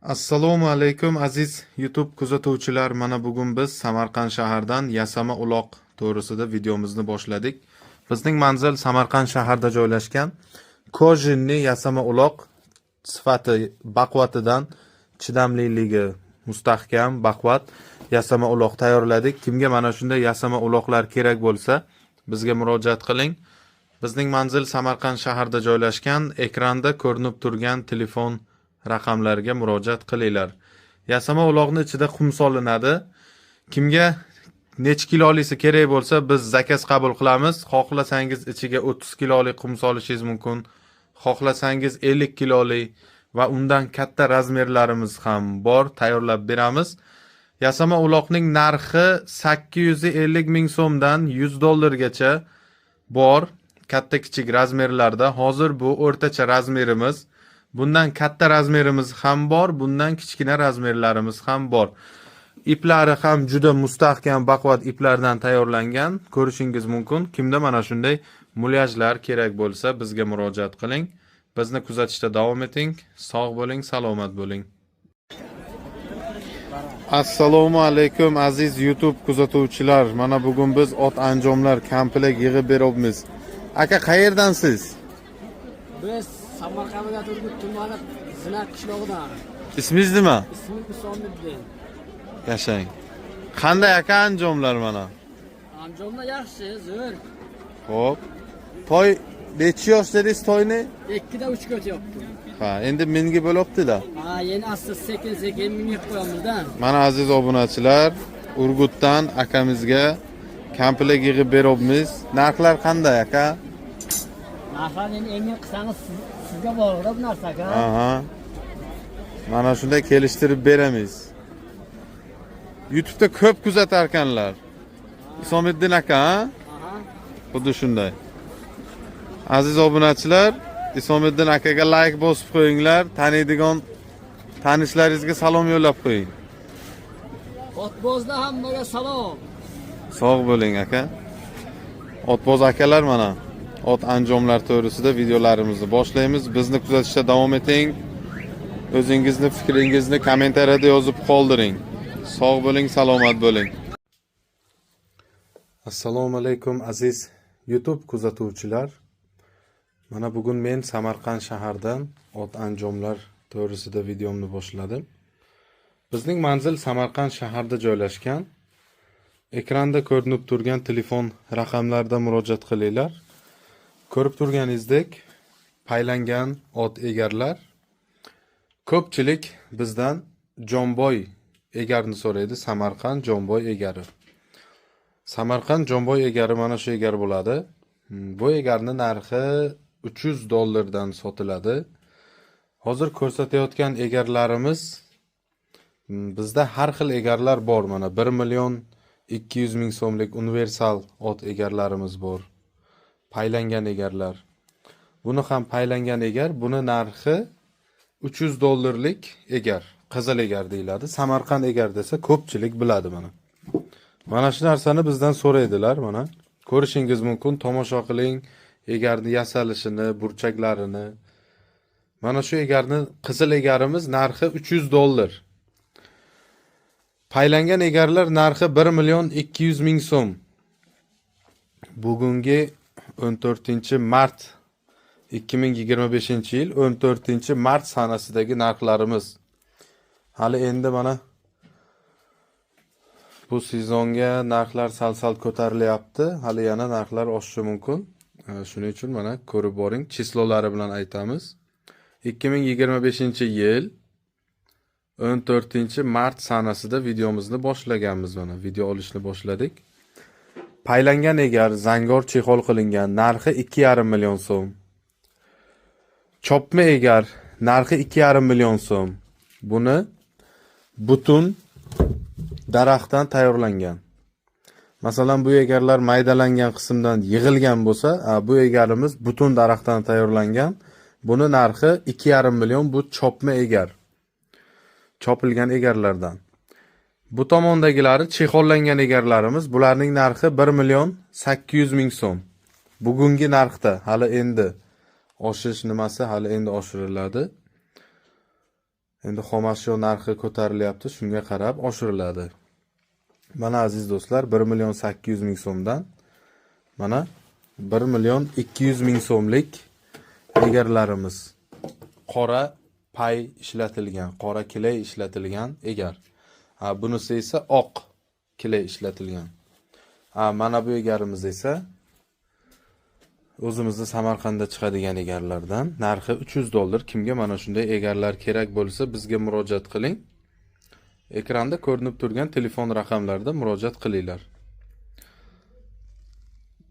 Assalomu alaykum aziz YouTube kuzatuvchilar. Mana bugun biz Samarqand shahridan Yasama uloq to'g'risida videomizni boshladik. Bizning manzil Samarqand shahrida joylashgan. Kojinni Yasama uloq sifati baquvvatidan chidamliligi mustahkam, baquvvat Yasama uloq tayyorladik. Kimga mana shunday Yasama uloqlar kerak bo'lsa, bizga murojaat qiling. Bizning manzil Samarqand shahrida joylashgan. Ekranda ko'rinib turgan telefon raqamlarga murojaat qilinglar. Yasama uloqni ichida qum solinadi. Kimga necha kilolisi kerak bo'lsa, biz zakaz qabul qilamiz. Xohlasangiz ichiga 30 kilolik qum solishingiz mumkin. Xohlasangiz 50 kilolik va undan katta razmerlarimiz ham bor, tayyorlab beramiz. Yasama uloqning narxi 850 ming so'mdan 100 dollargacha bor, katta kichik razmerlarda. Hozir bu o'rtacha razmerimiz. Bundan katta razmerimiz ham bor, bundan kichkina razmerlarimiz ham bor. Iplari ham juda mustahkam, baquvvat iplardan tayyorlangan. Ko'rishingiz mumkin. Kimda mana shunday mulyajlar kerak bo'lsa, bizga murojaat qiling. Bizni kuzatishda davom eting. Sog' bo'ling, salomat bo'ling. Assalomu alaykum aziz YouTube kuzatuvchilar. Mana bugun biz ot anjomlar komplekt yig'ib beryapmiz. Aka, qayerdansiz? Biz Samarqand viloyati tumani Zinak qishlog'idan. Ismingiz nima? Ismim Isomiddin. Yashang. Qanday aka anjomlar mana? Anjomlar yaxshi, zo'r. Xo'p. Toy necha yosh dedingiz toyni? 2 da 3 ga o'tyapti. Ha, endi menga bo'libdi-da. Ha, yana asta sekin minib qo'yamiz-da. Mana aziz obunachilar, Urgutdan akamizga komplekt yig'ib beryapmiz. Narxlar qanday aka? Narxlarni endi qilsangiz sizga bog'liq bu narsaga. Aha. Mana shunday kelishtirib beramiz. YouTube'da ko'p kuzatar ekanlar. Isomiddin aka, ha? Aha. Xuddi shunday. Aziz obunachilar, Isomiddin akaga like bosib qo'yinglar, taniydigan tanishlaringizga salom yo'llab qo'ying. Otbozda hammaga salom. Sog' bo'ling aka. Otboz akalar mana ot anjomlar to'g'risida videolarimizni boshlaymiz. Bizni kuzatishda davom eting. O'zingizni fikringizni kommentariyada yozib qoldiring. Sog' bo'ling, salomat bo'ling. Assalomu alaykum aziz YouTube kuzatuvchilar. Mana bugun men Samarqand shahardan ot anjomlar to'g'risida videomni boshladim. Bizning manzil Samarqand shahrida joylashgan. Ekranda ko'rinib turgan telefon raqamlarida murojaat qilinglar. Ko'rib turganingizdek, paylangan ot egarlar. Ko'pchilik bizdan Jonboy egarni so'raydi. Samarqand Jonboy egari. Samarqand Jonboy egari mana shu egar bo'ladi. Bu egarning narxi 300 dollardan sotiladi. Hozir ko'rsatayotgan egarlarimiz bizda har xil egarlar bor. Mana 1 million 200 ming so'mlik universal ot egarlarimiz bor. Paylangan egarlar. Buni ham paylangan egar, buni narxi 300 dollarlik egar, qizil egar deyiladi. Samarqand egar desa ko'pchilik biladi mana. Mana shu narsani bizdan so'raydilar mana. Ko'rishingiz mumkin, tomosha qiling egarni yasalishini, burchaklarini. Mana shu egarni qizil egarimiz narxi 300 dollar. Paylangan egarlar narxi 1 million 200 ming so'm. Bugungi 14-mart 2025-yil 14-mart sanasidagi narxlarimiz. Hali endi mana bu sezonga narxlar sal ko'tarilyapti. Hali yana narxlar oshishi mumkin. Shuning uchun mana ko'rib boring, chislolari bilan aytamiz. 2025-yil 14-mart sanasida videomizni boshlaganmiz mana. Video olishni boshladik. Paylangan egar, zangor chexol qilingan, narxi 2,5 million so'm. Chopma egar, narxi 2,5 million so'm. Buni butun daraxtdan tayyorlangan. Masalan, bu egarlar maydalangan qismdan yig'ilgan bo'lsa, bu egarimiz butun daraxtdan tayyorlangan. Buni narxi 2,5 million, bu chopma egar. Chopilgan egarlardan. Bu tomondagilari chexollangan egarlarimiz, bularning narxi 1 million 800 ming so'm. Bugungi narxda, hali endi oshish nimasi hali endi oshiriladi. Endi xomashyo narxi ko'tarilyapti, shunga qarab oshiriladi. Mana aziz do'stlar, 1.800.000 so'mdan mana 1.200.000 so'mlik egarlarimiz. Qora pay ishlatilgan, qora kilay ishlatilgan egar. Bunisi esa oq kilay ishlatilgan. Mana bu egarimiz esa o'zimizda Samarqandda chiqadigan egarlardan. Narxi $300. Kimga mana shunday egarlar kerak bo'lsa, bizga murojaat qiling. Ekranda ko'rinib turgan telefon raqamlarida murojaat qilinglar.